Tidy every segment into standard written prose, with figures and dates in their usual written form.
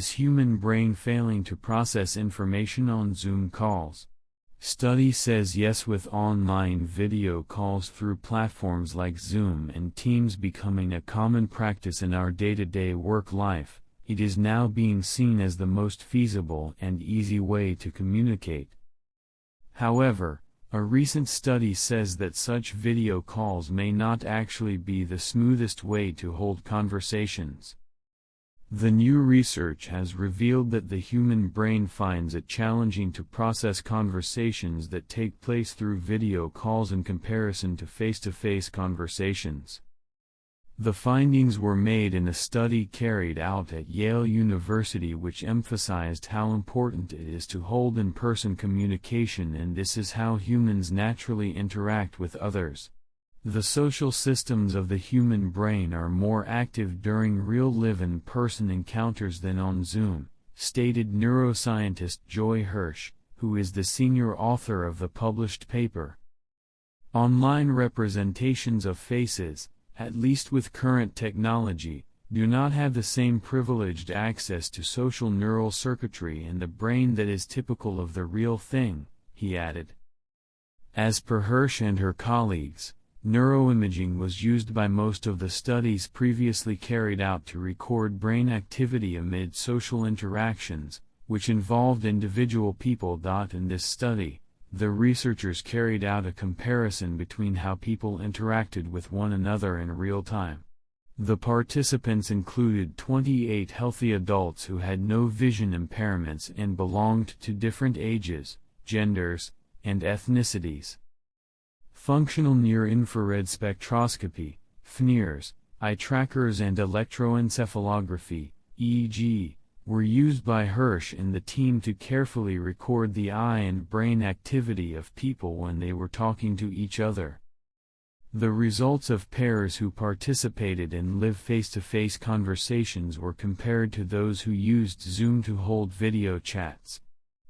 Is human brain failing to process information on Zoom calls? Study says yes, with online video calls through platforms like Zoom and Teams becoming a common practice in our day-to-day work life, it is now being seen as the most feasible and easy way to communicate. However, a recent study says that such video calls may not actually be the smoothest way to hold conversations. The new research has revealed that the human brain finds it challenging to process conversations that take place through video calls in comparison to face-to-face conversations. The findings were made in a study carried out at Yale University, which emphasized how important it is to hold in-person communication, and this is how humans naturally interact with others. The social systems of the human brain are more active during real live-in-person encounters than on Zoom, stated neuroscientist Joy Hirsch, who is the senior author of the published paper. Online representations of faces, at least with current technology, do not have the same privileged access to social neural circuitry in the brain that is typical of the real thing, he added. As per Hirsch and her colleagues, neuroimaging was used by most of the studies previously carried out to record brain activity amid social interactions, which involved individual people. In this study, the researchers carried out a comparison between how people interacted with one another in real time. The participants included 28 healthy adults who had no vision impairments and belonged to different ages, genders, and ethnicities. Functional near-infrared spectroscopy, FNIRS, eye trackers and electroencephalography, EEG, were used by Hirsch and the team to carefully record the eye and brain activity of people when they were talking to each other. The results of pairs who participated in live face-to-face conversations were compared to those who used Zoom to hold video chats.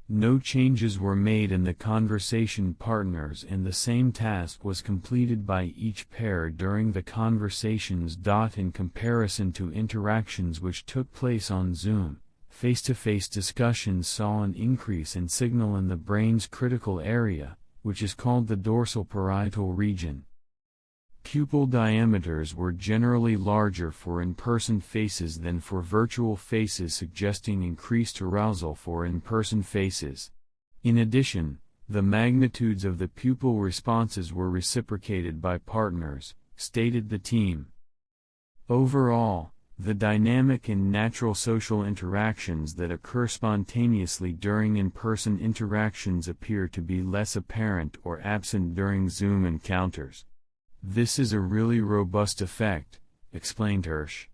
No changes were made in the conversation partners, and the same task was completed by each pair during the conversations. In comparison to interactions which took place on Zoom, face-to-face discussions saw an increase in signal in the brain's critical area, which is called the dorsal parietal region. Pupil diameters were generally larger for in-person faces than for virtual faces, suggesting increased arousal for in-person faces. In addition, the magnitudes of the pupil responses were reciprocated by partners, stated the team. Overall, the dynamic and natural social interactions that occur spontaneously during in-person interactions appear to be less apparent or absent during Zoom encounters. This is a really robust effect, explained Hirsch.